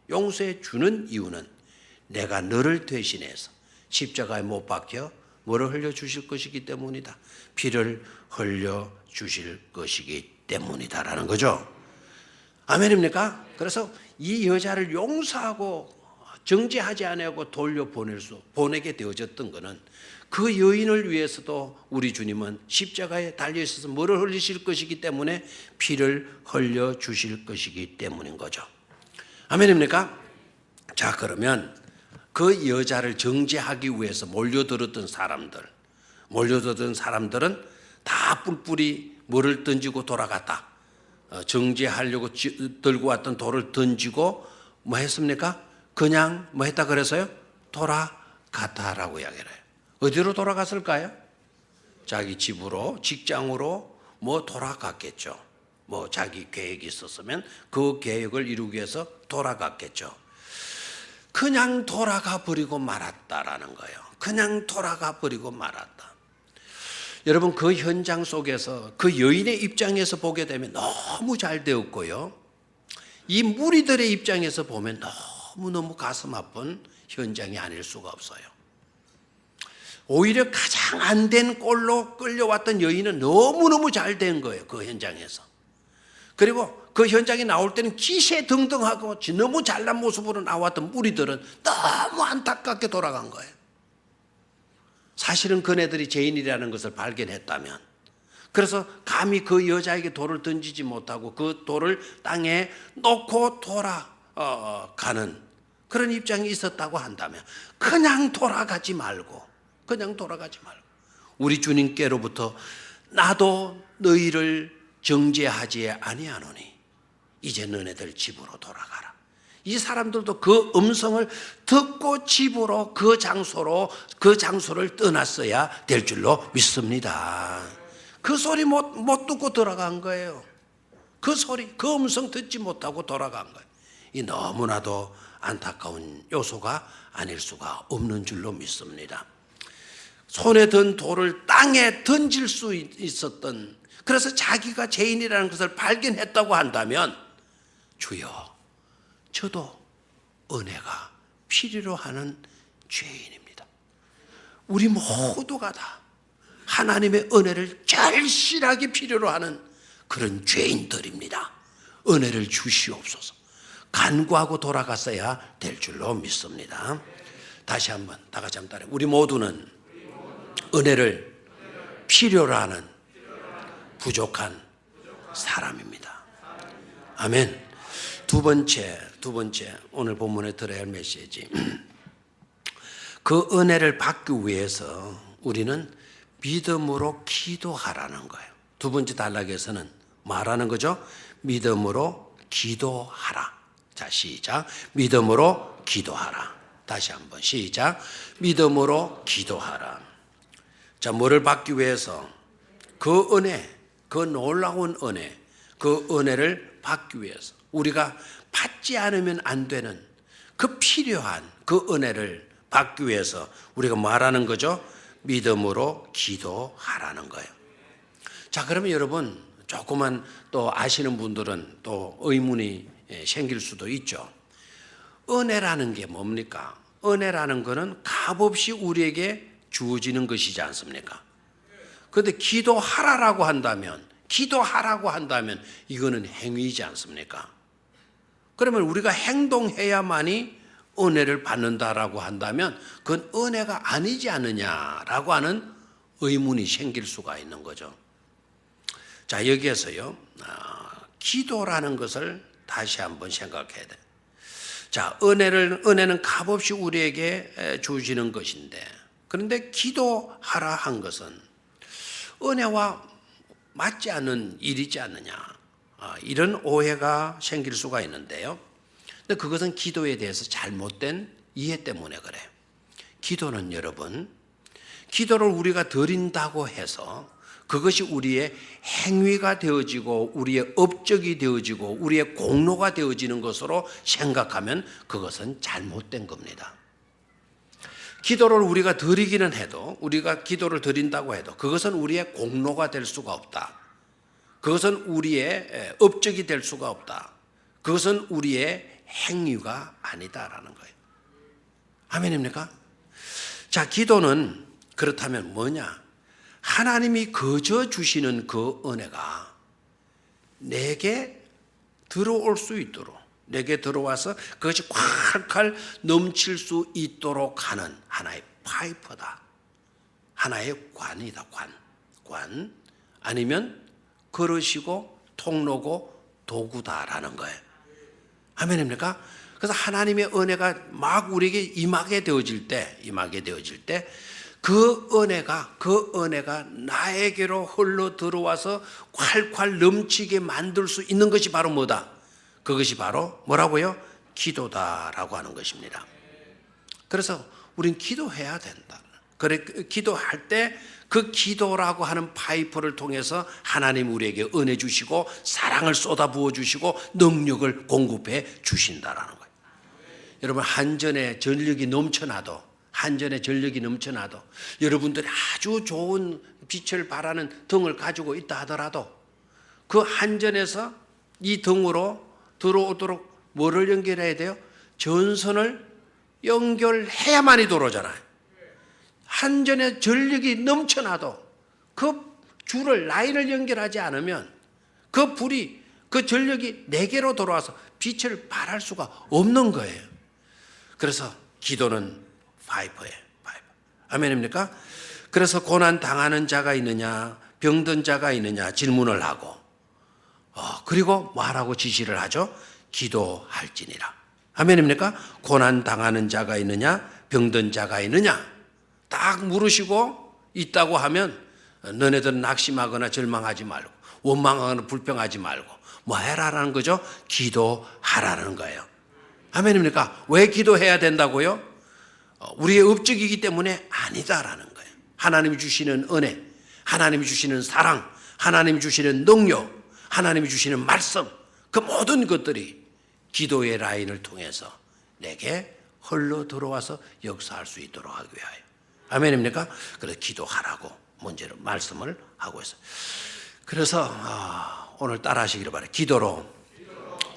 용서해 주는 이유는 내가 너를 대신해서 십자가에 못 박혀 뭐를 흘려 주실 것이기 때문이다. 피를 흘려 주실 것이기 때문이다라는 거죠. 아멘입니까? 그래서 이 여자를 용서하고 정죄하지 아니하고 보내게 되어졌던 것은 그 여인을 위해서도 우리 주님은 십자가에 달려 있어서 뭐를 흘리실 것이기 때문에 피를 흘려 주실 것이기 때문인 거죠. 아멘입니까? 자, 그러면 그 여자를 정죄하기 위해서 몰려들었던 사람들은 다 뿔뿔이 뭐를 던지고 돌아갔다. 정죄하려고 들고 왔던 돌을 던지고 뭐 했습니까? 그냥 뭐 했다 그래서요? 돌아갔다라고 이야기를 해요. 어디로 돌아갔을까요? 자기 집으로, 직장으로 뭐 돌아갔겠죠. 뭐 자기 계획이 있었으면 그 계획을 이루기 위해서 돌아갔겠죠. 그냥 돌아가 버리고 말았다라는 거예요. 그냥 돌아가 버리고 말았다. 여러분, 그 현장 속에서 그 여인의 입장에서 보게 되면 너무 잘 되었고요. 이 무리들의 입장에서 보면 너무너무 가슴 아픈 현장이 아닐 수가 없어요. 오히려 가장 안 된 꼴로 끌려왔던 여인은 너무너무 잘 된 거예요. 그 현장에서. 그리고 그 현장에 나올 때는 기세등등하고 너무 잘난 모습으로 나왔던 무리들은 너무 안타깝게 돌아간 거예요. 사실은 그네들이 죄인이라는 것을 발견했다면, 그래서 감히 그 여자에게 돌을 던지지 못하고 그 돌을 땅에 놓고 돌아가는 그런 입장이 있었다고 한다면 그냥 돌아가지 말고 우리 주님께로부터 나도 너희를 정죄하지 아니하노니 이제 너네들 집으로 돌아가라. 이 사람들도 그 음성을 듣고 집으로 그 장소를 떠났어야 될 줄로 믿습니다. 그 소리 못 듣고 돌아간 거예요. 그 음성 듣지 못하고 돌아간 거예요. 이 너무나도 안타까운 요소가 아닐 수가 없는 줄로 믿습니다. 손에 든 돌을 땅에 던질 수 있었던, 그래서 자기가 죄인이라는 것을 발견했다고 한다면, 주여, 저도 은혜가 필요로 하는 죄인입니다. 우리 모두가 다 하나님의 은혜를 절실하게 필요로 하는 그런 죄인들입니다. 은혜를 주시옵소서. 간구하고 돌아갔어야 될 줄로 믿습니다. 다시 한번 다 같이 한번 따라해. 우리 모두는 은혜를 필요로 하는 부족한 사람입니다. 아멘. 두 번째 오늘 본문에 들어야 할 메시지. 그 은혜를 받기 위해서 우리는 믿음으로 기도하라는 거예요. 두 번째 단락에서는 말하는 거죠. 믿음으로 기도하라. 자, 시작. 믿음으로 기도하라. 다시 한번 시작. 믿음으로 기도하라. 자, 뭐를 받기 위해서? 그 은혜, 그 놀라운 은혜, 그 은혜를 받기 위해서 우리가 받지 않으면 안 되는 그 필요한 그 은혜를 받기 위해서 우리가 말하는 거죠. 믿음으로 기도하라는 거예요. 자, 그러면 여러분, 조금만 또 아시는 분들은 또 의문이 생길 수도 있죠. 은혜라는 게 뭡니까? 은혜라는 것은 값없이 우리에게 주어지는 것이지 않습니까? 그런데 기도하라고 한다면 이거는 행위이지 않습니까? 그러면 우리가 행동해야만이 은혜를 받는다라고 한다면 그건 은혜가 아니지 않느냐라고 하는 의문이 생길 수가 있는 거죠. 자, 여기에서요, 기도라는 것을 다시 한번 생각해야 돼. 자, 은혜는 값없이 우리에게 주어지는 것인데, 그런데 기도하라 한 것은 은혜와 맞지 않는 일이지 않느냐, 이런 오해가 생길 수가 있는데요. 근데 그것은 기도에 대해서 잘못된 이해 때문에 그래요. 기도는 여러분, 기도를 우리가 드린다고 해서 그것이 우리의 행위가 되어지고 우리의 업적이 되어지고 우리의 공로가 되어지는 것으로 생각하면 그것은 잘못된 겁니다. 기도를 우리가 드리기는 해도, 우리가 기도를 드린다고 해도 그것은 우리의 공로가 될 수가 없다. 그것은 우리의 업적이 될 수가 없다. 그것은 우리의 행위가 아니다라는 거예요. 아멘입니까? 자, 기도는 그렇다면 뭐냐? 하나님이 거저 주시는 그 은혜가 내게 들어올 수 있도록, 내게 들어와서 그것이 콸콸 넘칠 수 있도록 하는 하나의 파이프다. 하나의 관이다. 관. 아니면 그릇이고 통로고 도구다라는 거예요. 아멘입니까? 그래서 하나님의 은혜가 막 우리에게 임하게 되어질 때 그 은혜가 나에게로 흘러 들어와서 콸콸 넘치게 만들 수 있는 것이 바로 뭐다? 그것이 바로 뭐라고요? 기도다라고 하는 것입니다. 그래서 우린 기도해야 된다. 그래, 기도할 때 그 기도라고 하는 파이프를 통해서 하나님 우리에게 은혜 주시고 사랑을 쏟아부어 주시고 능력을 공급해 주신다라는 거예요. 여러분, 한전에 전력이 넘쳐나도 여러분들이 아주 좋은 빛을 발하는 등을 가지고 있다 하더라도 그 한전에서 이 등으로 들어오도록 뭐를 연결해야 돼요? 전선을 연결해야만이 들어오잖아요. 한전에 전력이 넘쳐나도 그 줄을, 라인을 연결하지 않으면 그 불이, 그 전력이 내게로 돌아와서 빛을 발할 수가 없는 거예요. 그래서 기도는 파이프예요. 아멘입니까? 그래서 고난 당하는 자가 있느냐, 병든 자가 있느냐 질문을 하고, 그리고 뭐하라고 지시를 하죠? 기도할지니라. 아멘입니까? 고난 당하는 자가 있느냐, 병든 자가 있느냐 딱 물으시고 있다고 하면 너네들은 낙심하거나 절망하지 말고 원망하거나 불평하지 말고 뭐 해라라는 거죠? 기도하라는 거예요. 아멘입니까? 왜 기도해야 된다고요? 우리의 업적이기 때문에 아니다라는 거예요. 하나님이 주시는 은혜, 하나님이 주시는 사랑, 하나님이 주시는 능력, 하나님이 주시는 말씀, 그 모든 것들이 기도의 라인을 통해서 내게 흘러 들어와서 역사할 수 있도록 하기 위하여. 아멘입니까? 그래서 기도하라고 문제로 말씀을 하고 있어요. 그래서 오늘 따라 하시기를 바라요. 기도로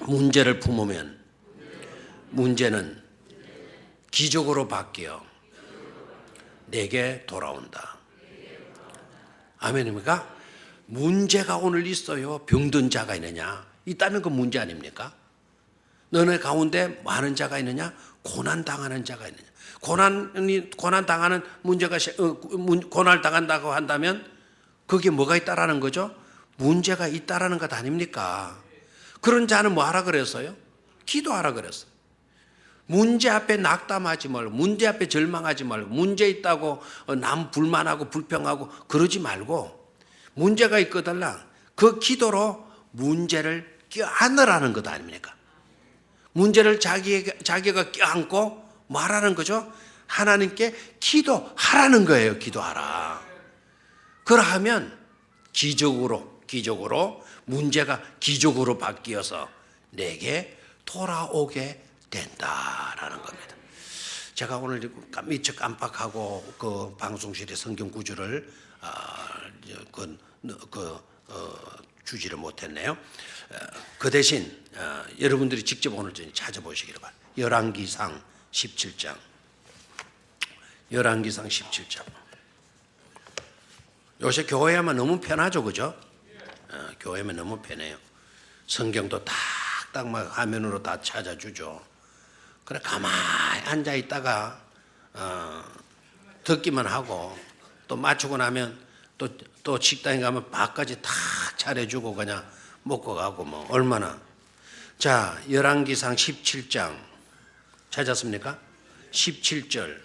문제를 품으면 문제는 기적으로 바뀌어 내게 돌아온다. 아멘입니까? 문제가 오늘 있어요. 병든 자가 있느냐? 있다면 그 문제 아닙니까? 너네 가운데 많은 자가 있느냐? 고난 당하는 자가 있느냐? 고난 당하는 문제가 고난을 당한다고 한다면 그게 뭐가 있다라는 거죠? 문제가 있다라는 것 아닙니까? 그런 자는 뭐 하라 그랬어요? 기도하라 그랬어요. 문제 앞에 낙담하지 말고, 문제 앞에 절망하지 말고, 문제 있다고 남 불만하고 불평하고 그러지 말고, 문제가 있거들라 그 기도로 문제를 껴안으라는 것 아닙니까? 문제를 자기가 껴안고 말하는 거죠. 하나님께 기도하라는 거예요. 기도하라. 그러하면 기적으로 문제가 기적으로 바뀌어서 내게 돌아오게 된다라는 겁니다. 제가 오늘 미처 깜빡하고 그 방송실에 성경 구절을 주지를 못했네요. 그 대신 여러분들이 직접 오늘 좀 찾아보시기를 바랍니다. 열왕기상 17장. 열왕기상 17장. 요새 교회하면 너무 편하죠, 그죠? 교회하면 너무 편해요. 성경도 딱딱 막 화면으로 다 찾아주죠. 그래 가만히 앉아 있다가 듣기만 하고 또 맞추고 나면 또 식당에 가면 밥까지 다 차려주고 그냥 먹고 가고 뭐 얼마나. 자, 열왕기상 17장 찾았습니까? 17절.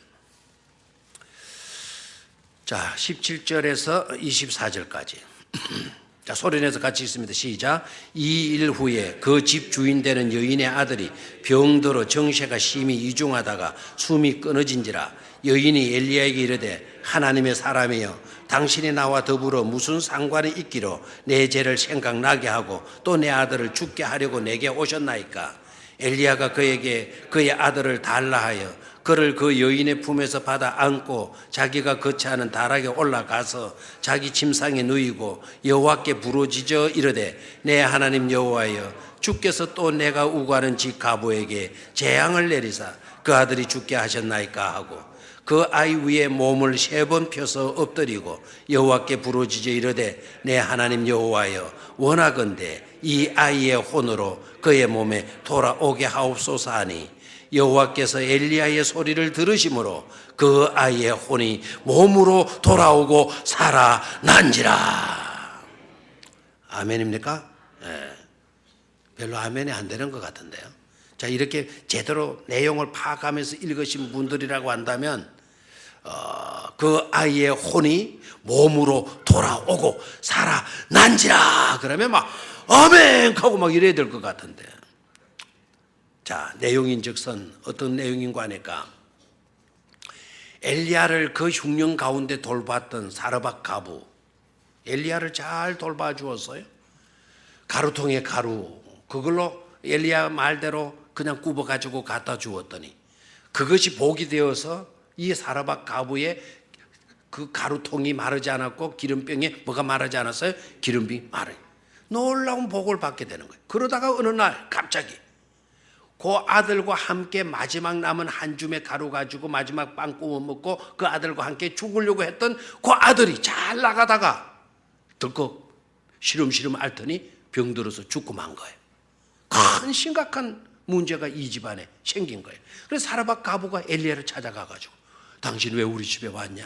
자, 17절에서 24절까지. 자, 소리내서 같이 읽습니다. 시작. 이 일 후에 그 집 주인 되는 여인의 아들이 병들어 정체가 심히 이중하다가 숨이 끊어진지라. 여인이 엘리야에게 이르되 하나님의 사람이여 당신이 나와 더불어 무슨 상관이 있기로 내 죄를 생각나게 하고 또 내 아들을 죽게 하려고 내게 오셨나이까. 엘리야가 그에게 그의 아들을 달라 하여 그를 그 여인의 품에서 받아 안고 자기가 거처하는 다락에 올라가서 자기 침상에 누이고 여호와께 부르짖어 이르되 내 하나님 여호와여 주께서 또 내가 우고하는 집 가부에게 재앙을 내리사 그 아들이 죽게 하셨나이까 하고 그 아이 위에 몸을 3번 펴서 엎드리고 여호와께 부르짖어 이르되 내 하나님 여호와여 원하건대 이 아이의 혼으로 그의 몸에 돌아오게 하옵소서 하니 여호와께서 엘리야의 소리를 들으심으로 그 아이의 혼이 몸으로 돌아오고 살아난지라. 아멘입니까? 네. 별로 아멘이 안 되는 것 같은데요. 자, 이렇게 제대로 내용을 파악하면서 읽으신 분들이라고 한다면 그 아이의 혼이 몸으로 돌아오고 살아난지라 그러면 막 아멘 하고 막 이래야 될 것 같은데. 자, 내용인즉슨 어떤 내용인가 하니까 엘리야를 그 흉년 가운데 돌봤던 사르밧 가부, 엘리야를 잘 돌봐주었어요. 가루통에 가루, 그걸로 엘리야 말대로 그냥 굽어가지고 갖다 주었더니 그것이 복이 되어서 이 사르밧 가부의 그 가루통이 마르지 않았고 기름병에 뭐가 마르지 않았어요? 기름병이 마르요. 놀라운 복을 받게 되는 거예요. 그러다가 어느 날 갑자기 그 아들과 함께 마지막 남은 한 줌의 가루 가지고 마지막 빵 구워 먹고 그 아들과 함께 죽으려고 했던 그 아들이 잘 나가다가 덜컥 시름시름 앓더니 병들어서 죽고 만 거예요. 큰 심각한 문제가 이 집안에 생긴 거예요. 그래서 사르밧 가부가 엘리야를 찾아가가지고 당신 왜 우리 집에 왔냐?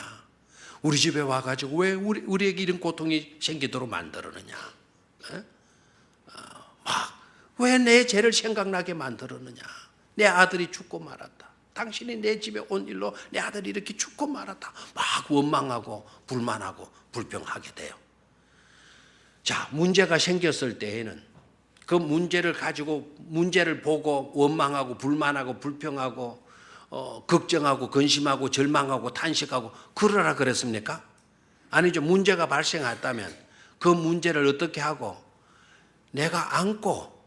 우리 집에 와가지고 왜 우리에게 이런 고통이 생기도록 만들었느냐? 막 왜 내 죄를 생각나게 만들었느냐? 내 아들이 죽고 말았다. 당신이 내 집에 온 일로 내 아들이 이렇게 죽고 말았다. 막 원망하고 불만하고 불평하게 돼요. 자, 문제가 생겼을 때에는 그 문제를 가지고 문제를 보고 원망하고 불만하고 불평하고 걱정하고 근심하고 절망하고 탄식하고 그러라 그랬습니까? 아니죠. 문제가 발생했다면 그 문제를 어떻게 하고 내가 안고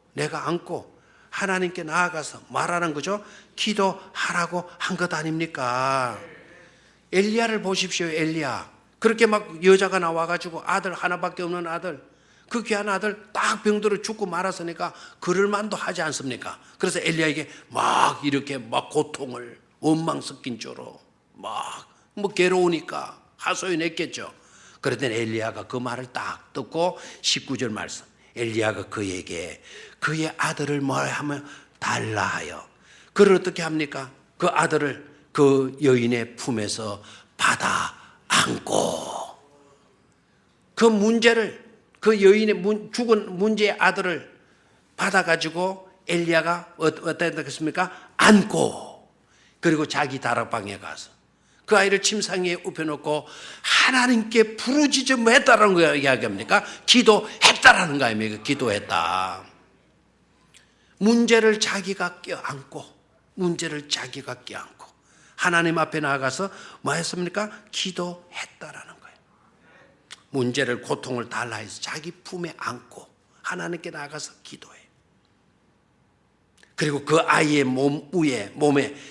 하나님께 나아가서 말하는 거죠. 기도하라고 한 것 아닙니까? 엘리야를 보십시오. 엘리야 그렇게 막 여자가 나와가지고 아들 하나밖에 없는 아들, 그 귀한 아들 딱 병들어 죽고 말았으니까 그럴 만도 하지 않습니까? 그래서 엘리야에게 막 이렇게 막 고통을 원망 섞인 죄로 막 뭐 괴로우니까 하소연했겠죠. 그랬더니 엘리야가 그 말을 딱 듣고 19절 말씀, 엘리야가 그에게 그의 아들을 뭘 하면 달라 하여 그를 어떻게 합니까? 그 아들을 그 여인의 품에서 받아 안고 그 문제를, 그 여인의 죽은 문제의 아들을 받아가지고 엘리야가 어떻게 했습니까? 안고 그리고 자기 다락방에 가서 그 아이를 침상에 up혀놓고 하나님께 부르짖어 했다라는 거 이야기합니까? 기도했다라는 거 아닙니까? 기도했다. 문제를 자기가 껴안고 하나님 앞에 나가서 뭐 했습니까? 기도했다라는 거예요. 문제를, 고통을 달라 해서 자기 품에 안고 하나님께 나가서 기도해. 그리고 그 아이의 몸에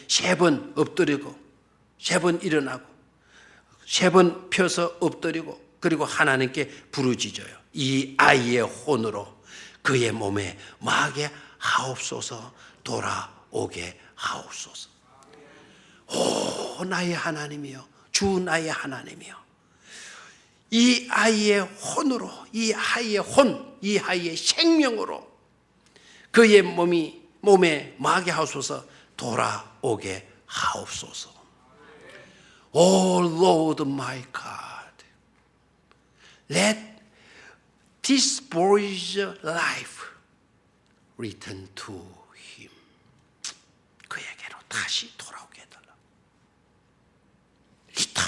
3번 엎드리고 3번 일어나고 3번 펴서 엎드리고 그리고 하나님께 부르짖어요. 이 아이의 혼으로 그의 몸에 마하게 하옵소서, 돌아오게 하옵소서. 오 나의 하나님이여, 주 나의 하나님이여, 이 아이의 혼으로, 이 아이의 혼, 이 아이의 생명으로 그의 몸에 마하게 하옵소서, 돌아오게 하옵소서. O Lord my God, let this boy's life return to him. 그에게로 다시 돌아오게 해달라. 리턴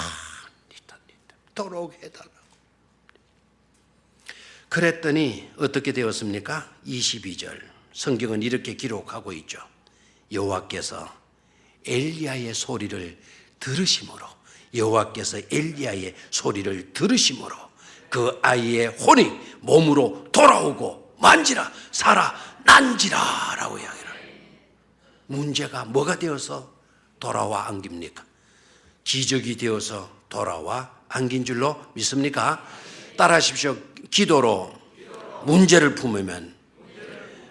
돌아오게 해달라. 그랬더니 어떻게 되었습니까? 22절 성경은 이렇게 기록하고 있죠. 여호와께서 엘리야의 소리를 들으심으로, 여호와께서 엘리야의 소리를 들으심으로 그 아이의 혼이 몸으로 돌아오고 만지라 살아난지라 라고 이야기를. 문제가 뭐가 되어서 돌아와 안깁니까? 기적이 되어서 돌아와 안긴 줄로 믿습니까? 따라하십시오. 기도로 문제를 품으면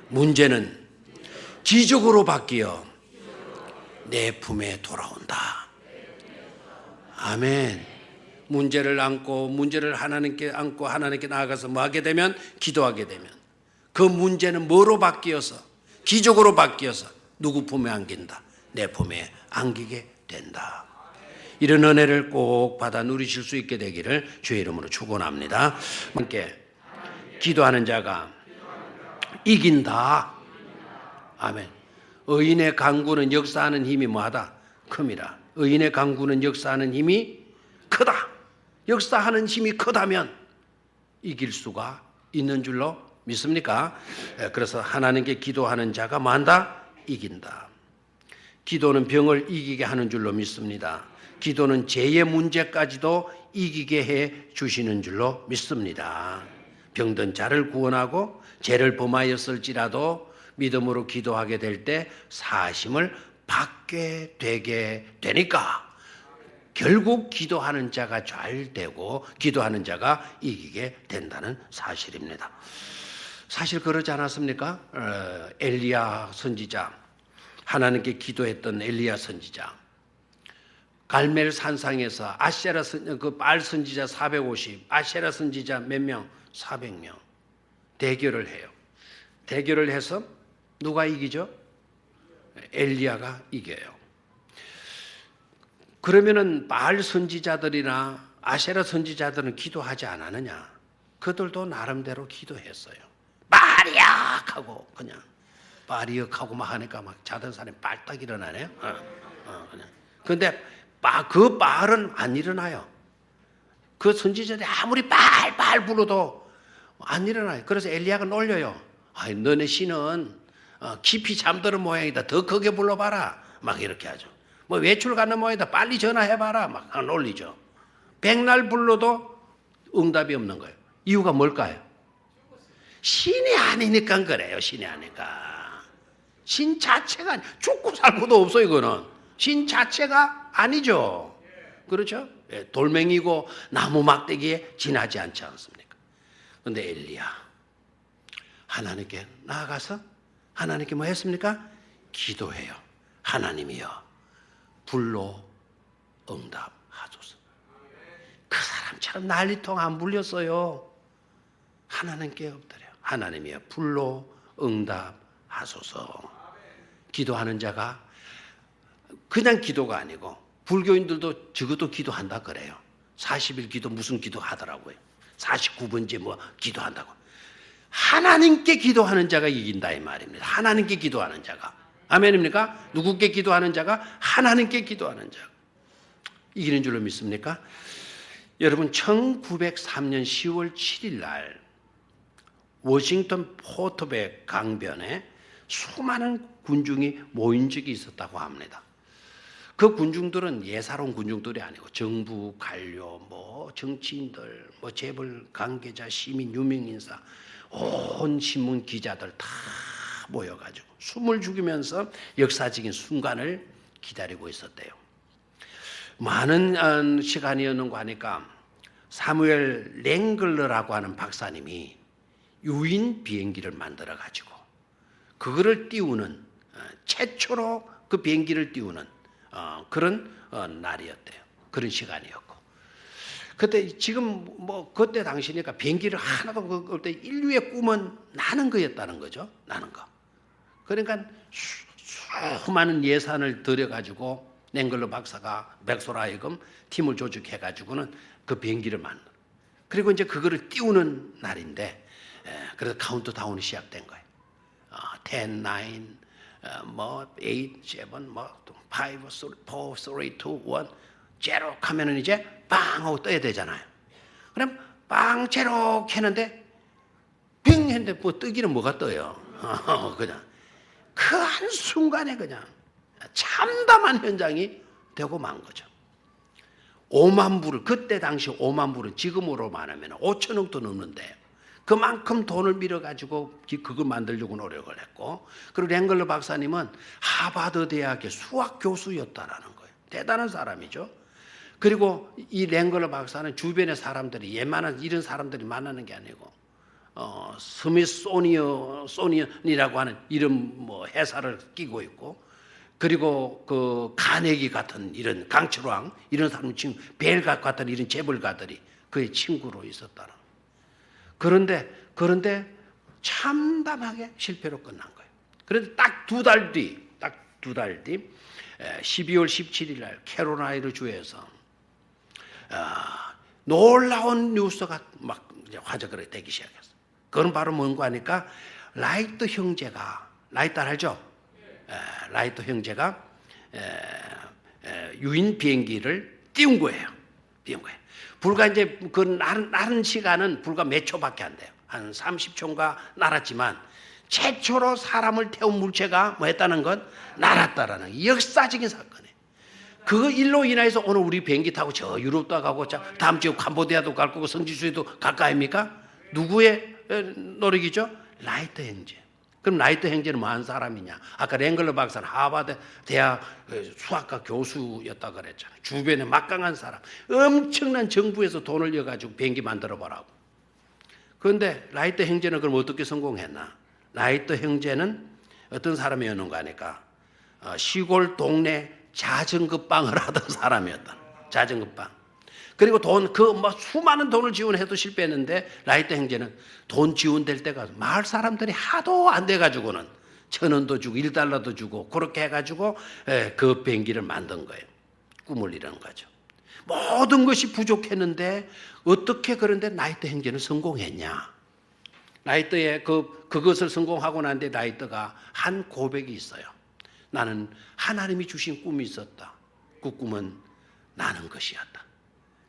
문제는 기적으로 바뀌어 내 품에 돌아온다. 아멘. 문제를 안고 문제를 하나님께 안고 하나님께 나아가서 뭐 하게 되면, 기도하게 되면 그 문제는 뭐로 바뀌어서, 기적으로 바뀌어서 누구 품에 안긴다? 내 품에 안기게 된다. 이런 은혜를 꼭 받아 누리실 수 있게 되기를 주의 이름으로 축원합니다. 함께 기도하는 자가 이긴다. 아멘. 의인의 강구는 역사하는 힘이 뭐하다? 큽니다. 의인의 강구는 역사하는 힘이 크다. 역사하는 힘이 크다면 이길 수가 있는 줄로 믿습니까? 그래서 하나님께 기도하는 자가 뭐한다? 이긴다. 기도는 병을 이기게 하는 줄로 믿습니다. 기도는 죄의 문제까지도 이기게 해 주시는 줄로 믿습니다. 병든 자를 구원하고 죄를 범하였을지라도 믿음으로 기도하게 될 때 사심을 받게 되게 되니까 결국 기도하는 자가 잘 되고 기도하는 자가 이기게 된다는 사실입니다. 사실 그러지 않았습니까? 엘리야 선지자, 하나님께 기도했던 엘리야 선지자, 갈멜 산상에서 아세라 그 바알 선지자 450, 아세라 선지자 몇 명? 400명 대결을 해요. 대결을 해서 누가 이기죠? 엘리야가 이겨요. 그러면은 바알 선지자들이나 아세라 선지자들은 기도하지 않았느냐? 그들도 나름대로 기도했어요. 바리악 하고 그냥 바리악 하고 막 하니까 막 자던 사람이 빨딱 일어나네요. 그냥. 근데 그 바알은 안 일어나요. 그 선지자들이 아무리 빨빨 불어도 안 일어나요. 그래서 엘리야가 놀려요. 아이, 너네 신은 깊이 잠드는 모양이다. 더 크게 불러봐라. 막 이렇게 하죠. 뭐 외출 가는 모양이다. 빨리 전화해봐라. 막 놀리죠. 백날 불러도 응답이 없는 거예요. 이유가 뭘까요? 신이 아니니까 그래요. 신이 아니니까. 신 자체가 죽고 살고도 없어. 이거는 신 자체가 아니죠. 그렇죠? 돌멩이고 나무 막대기에 지나지 않지 않습니까? 그런데 엘리야 하나님께 나아가서 하나님께 뭐 했습니까? 기도해요. 하나님이여 불로 응답하소서. 그 사람처럼 난리통 안 불렸어요. 하나님께 엎드려 하나님이여 불로 응답하소서. 기도하는 자가 그냥 기도가 아니고 불교인들도 적어도 기도한다 그래요. 40일 기도 무슨 기도 하더라고요. 49번째 뭐 기도한다고. 하나님께 기도하는 자가 이긴다 이 말입니다. 하나님께 기도하는 자가. 아멘입니까? 누구께 기도하는 자가? 하나님께 기도하는 자가. 이기는 줄로 믿습니까? 여러분 1903년 10월 7일 날 워싱턴 포토백 강변에 수많은 군중이 모인 적이 있었다고 합니다. 그 군중들은 예사로운 군중들이 아니고 정부, 관료, 뭐 정치인들, 뭐 재벌 관계자, 시민, 유명인사, 온 신문 기자들 다 모여가지고 숨을 죽이면서 역사적인 순간을 기다리고 있었대요. 많은 시간이었는가 하니까 사무엘 랭글러라고 하는 박사님이 유인 비행기를 만들어 가지고 그거를 띄우는 최초로 그 비행기를 띄우는 그런 날이었대요. 그런 시간이었고. 그때 지금 뭐 그때 당시니까 비행기를 하나도 그때 인류의 꿈은 나는 거였다는 거죠. 나는 거. 그러니까 수많은 예산을 들여가지고 랭글러 박사가 맥소로 하여금 팀을 조직해가지고는 그 비행기를 만들어. 그리고 이제 그거를 띄우는 날인데, 그래서 카운트다운이 시작된 거예요. 10, 9, 뭐 8, 7, 뭐 5, 4, 3, 2, 1, 0 하면은 이제 빵 하고 떠야 되잖아요. 그럼 빵 제로 했는데 빙 했는데 뭐 뜨기는 뭐가 떠요? 그냥 그 한순간에 그냥 참담한 현장이 되고 만 거죠. 5만 불을, 그때 당시 5만 불은 지금으로 말하면 5천억도 넘는데 그만큼 돈을 밀어가지고 그걸 만들려고 노력을 했고, 그리고 랭글러 박사님은 하버드 대학의 수학 교수였다라는 거예요. 대단한 사람이죠. 그리고 이 랭글러 박사는 주변의 사람들이 예만한 이런 사람들이 만나는 게 아니고 스미소니언이라고 하는 이런 뭐 회사를 끼고 있고, 그리고 그 카네기 같은 이런 강철왕 이런 사람 지금 벨각 같은 이런 재벌가들이 그의 친구로 있었다는. 그런데 참담하게 실패로 끝난 거예요. 그런데 딱 두 달 뒤 12월 17일 날 캐롤라이나 주에서 놀라운 뉴스가 막 화제가 되기 시작했어요. 그건 바로 뭔가 하니까 라이트 형제가, 라이트 알죠? 라이트 형제가 유인 비행기를 띄운 거예요. 불과 이제 그 나른 시간은 불과 몇 초밖에 안 돼요. 한 30초인가 날았지만 최초로 사람을 태운 물체가 뭐 했다는 건 날았다라는 역사적인 사건이에요. 그 일로 인해서 오늘 우리 비행기 타고 저 유럽도 가고 다음 주에 캄보디아도 갈 거고 성지수에도 갈 거 아닙니까? 누구의 노력이죠? 라이트 형제. 그럼 라이트 형제는 뭐 한 사람이냐? 아까 랭글러 박사는 하버드 대학 수학과 교수였다 그랬잖아요. 주변에 막강한 사람. 엄청난 정부에서 돈을 넣어가지고 비행기 만들어 보라고. 그런데 라이트 형제는 그럼 어떻게 성공했나? 라이트 형제는 어떤 사람이었는가 하니까 시골 동네 자전거 빵을 하던 사람이었다. 자전거 빵. 그리고 수많은 돈을 지원해도 실패했는데 라이트 형제는 돈 지원될 때가 마을 사람들이 하도 안 돼가지고는 1,000원도 주고 1달러도 주고 그렇게 해가지고 그 비행기를 만든 거예요. 꿈을 이루는 거죠. 모든 것이 부족했는데 어떻게 그런데 라이트 형제는 성공했냐? 라이트의 그것을 성공하고 난 뒤에 라이트가 한 고백이 있어요. 나는 하나님이 주신 꿈이 있었다. 그 꿈은 나는 것이었다.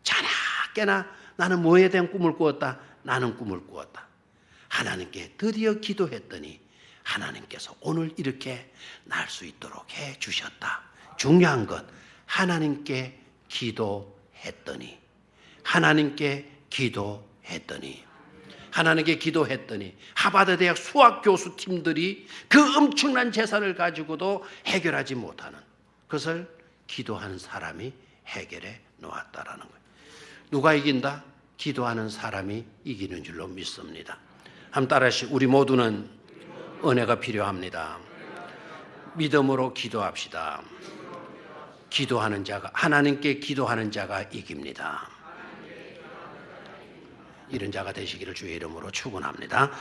자나깨나 나는 뭐에 대한 꿈을 꾸었다? 나는 꿈을 꾸었다. 하나님께 드디어 기도했더니 하나님께서 오늘 이렇게 날 수 있도록 해 주셨다. 중요한 것, 하나님께 기도했더니 하버드 대학 수학 교수 팀들이 그 엄청난 재산을 가지고도 해결하지 못하는 그것을 기도하는 사람이 해결해 놓았다라는 거예요. 누가 이긴다? 기도하는 사람이 이기는 줄로 믿습니다. 한번 따라하시죠. 우리 모두는 은혜가 필요합니다. 믿음으로 기도합시다. 하나님께 기도하는 자가 이깁니다. 이런 자가 되시기를 주의 이름으로 축원합니다.